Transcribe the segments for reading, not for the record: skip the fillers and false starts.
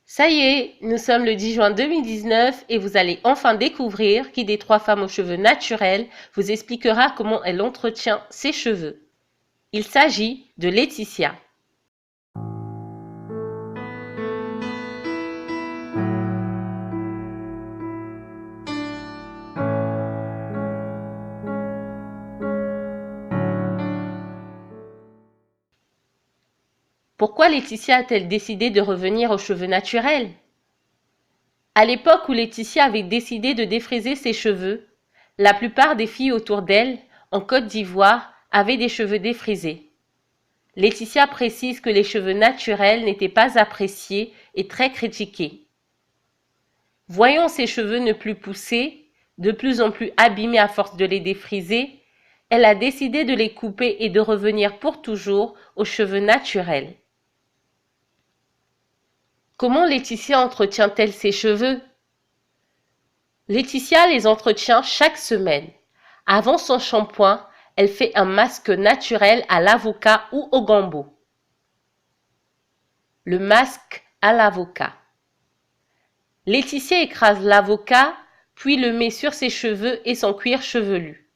Ça y est, nous sommes le 10 juin 2019 et vous allez enfin découvrir qui des trois femmes aux cheveux naturels vous expliquera comment elle entretient ses cheveux. Il s'agit de Laetitia. Pourquoi Laetitia a-t-elle décidé de revenir aux cheveux naturels? À l'époque où Laetitia avait décidé de défriser ses cheveux, la plupart des filles autour d'elle, en Côte d'Ivoire, avaient des cheveux défrisés. Laetitia précise que les cheveux naturels n'étaient pas appréciés et très critiqués. Voyant ses cheveux ne plus pousser, de plus en plus abîmés à force de les défriser, elle a décidé de les couper et de revenir pour toujours aux cheveux naturels. Comment Laetitia entretient-elle ses cheveux? Laetitia les entretient chaque semaine. Avant son shampoing, elle fait un masque naturel à l'avocat ou au gambo. Le masque à l'avocat. Laetitia écrase l'avocat, puis le met sur ses cheveux et son cuir chevelu.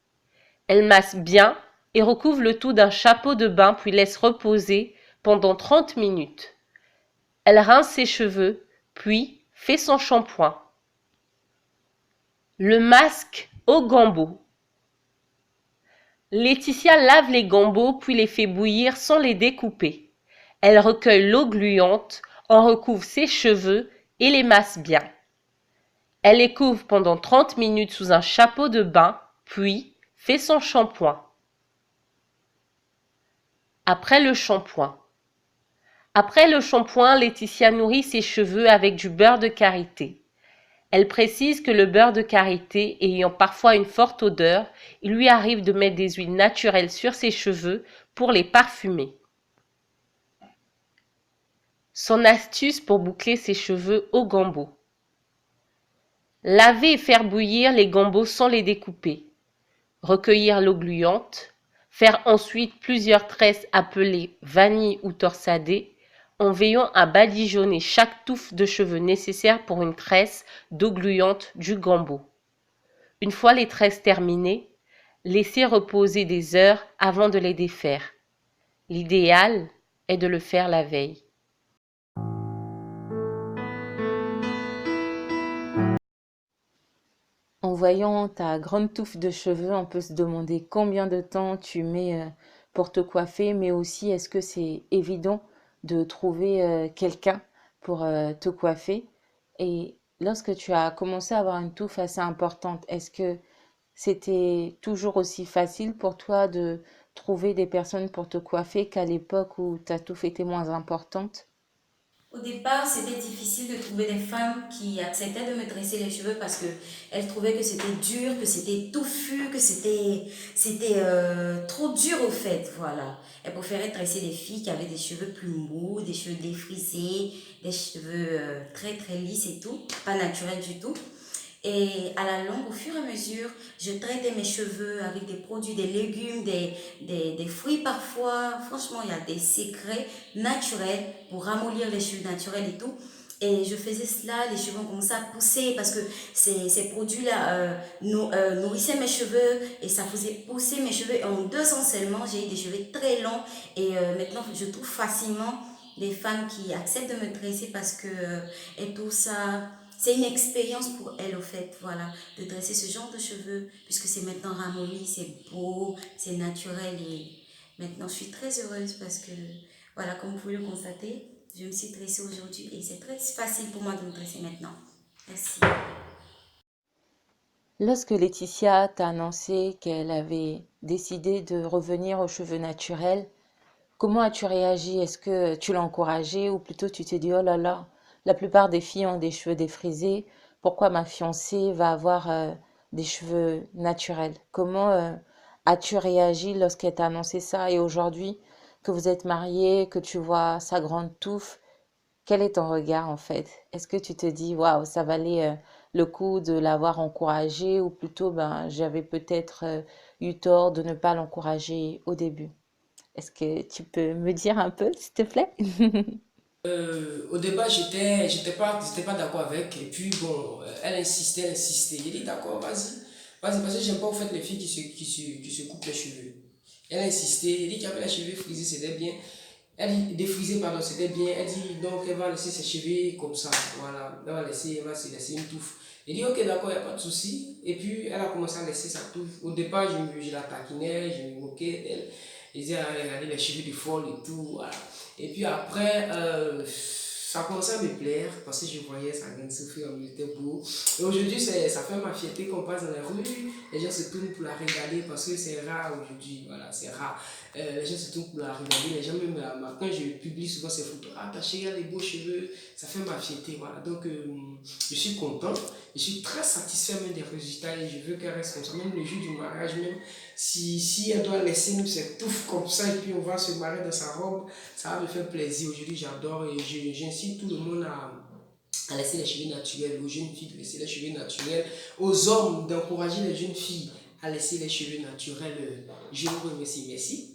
Elle masse bien et recouvre le tout d'un chapeau de bain puis laisse reposer pendant 30 minutes. Elle rince ses cheveux, puis fait son shampoing. Le masque au gambo. Laetitia lave les gambos puis les fait bouillir sans les découper. Elle recueille l'eau gluante, en recouvre ses cheveux et les masse bien. Elle les couvre pendant 30 minutes sous un chapeau de bain, puis fait son shampoing. Après le shampoing. Après le shampoing, Laetitia nourrit ses cheveux avec du beurre de karité. Elle précise que le beurre de karité ayant parfois une forte odeur, il lui arrive de mettre des huiles naturelles sur ses cheveux pour les parfumer. Son astuce pour boucler ses cheveux au gambo. Laver et faire bouillir les gambos sans les découper. Recueillir l'eau gluante. Faire ensuite plusieurs tresses appelées vanille ou torsadées, en veillant à badigeonner chaque touffe de cheveux nécessaire pour une tresse d'eau gluante du gambo. Une fois les tresses terminées, laissez reposer des heures avant de les défaire. L'idéal est de le faire la veille. En voyant ta grande touffe de cheveux, on peut se demander combien de temps tu mets pour te coiffer, mais aussi est-ce que c'est évident de trouver quelqu'un pour te coiffer. Et lorsque tu as commencé à avoir une touffe assez importante, est-ce que c'était toujours aussi facile pour toi de trouver des personnes pour te coiffer qu'à l'époque où ta touffe était moins importante? Au départ, c'était difficile de trouver des femmes qui acceptaient de me tresser les cheveux parce que elles trouvaient que c'était dur, que c'était touffu, que c'était trop dur au fait, voilà. Elles préféraient tresser des filles qui avaient des cheveux plus mous, des cheveux défrisés, des cheveux très très lisses et tout, pas naturels du tout. Et à la longue, au fur et à mesure, je traitais mes cheveux avec des produits, des légumes, des fruits parfois. Franchement, il y a des secrets naturels pour ramollir les cheveux naturels et tout. Et je faisais cela, les cheveux ont commencé à pousser parce que ces produits-là nourrissaient mes cheveux et ça faisait pousser mes cheveux. Et en 2 ans seulement, j'ai eu des cheveux très longs et maintenant, je trouve facilement les femmes qui acceptent de me tresser parce que et tout ça, c'est une expérience pour elles, au fait, voilà, de dresser ce genre de cheveux, puisque c'est maintenant ramolli, c'est beau, c'est naturel. Et maintenant, je suis très heureuse parce que, voilà, comme vous pouvez le constater, je me suis dressée aujourd'hui et c'est très facile pour moi de me dresser maintenant. Merci. Lorsque Laetitia t'a annoncé qu'elle avait décidé de revenir aux cheveux naturels, comment as-tu réagi? Est-ce que tu l'as encouragée ou plutôt tu t'es dit, oh là là, la plupart des filles ont des cheveux défrisés, pourquoi ma fiancée va avoir des cheveux naturels? Comment as-tu réagi lorsqu'elle t'a annoncé ça et aujourd'hui que vous êtes mariés, que tu vois sa grande touffe, quel est ton regard en fait? Est-ce que tu te dis, waouh, ça valait le coup de l'avoir encouragée ou plutôt, ben, j'avais peut-être eu tort de ne pas l'encourager au début? Est-ce que tu peux me dire un peu, s'il te plaît? Au départ, j'étais pas d'accord avec. Et puis, bon, elle insistait, elle insistait. J'ai dit, d'accord, vas-y. Vas-y, parce que j'aime pas au fait les filles qui se coupent les cheveux. Elle insistait, elle dit qu'avec les cheveux frisés, c'était bien. Elle dit, défrisés, pardon, c'était bien. Elle dit, donc, elle va laisser ses cheveux comme ça. Voilà. Elle va se laisser une touffe. J'ai dit, ok, d'accord, il n'y a pas de souci. Et puis, elle a commencé à laisser sa touffe. Au départ, je la taquinais, je me moquais d'elle. Je disais, ah, regardez les cheveux de folle et tout. Voilà. Et puis après, ça a commencé à me plaire parce que je voyais sa graine souffrir, il était beau. Et aujourd'hui, ça fait ma fierté qu'on passe dans les rues, les gens se tournent pour la regarder parce que c'est rare aujourd'hui, voilà, c'est rare. Les gens se tournent pour la regarder, les gens même, quand je publie souvent ces photos, ah ta chérie a des beaux cheveux, ça fait ma fierté, voilà. Donc je suis content, je suis très satisfait même des résultats et je veux qu'elle reste comme ça, même le jour du mariage, même si elle doit laisser nous cette touffe comme ça et puis on va se marier dans sa robe, ça va me faire plaisir. Aujourd'hui, j'adore et j'incite tout le monde à laisser les cheveux naturels, aux jeunes filles de laisser les cheveux naturels, aux hommes d'encourager les jeunes filles à laisser les cheveux naturels. Je vous remercie, merci.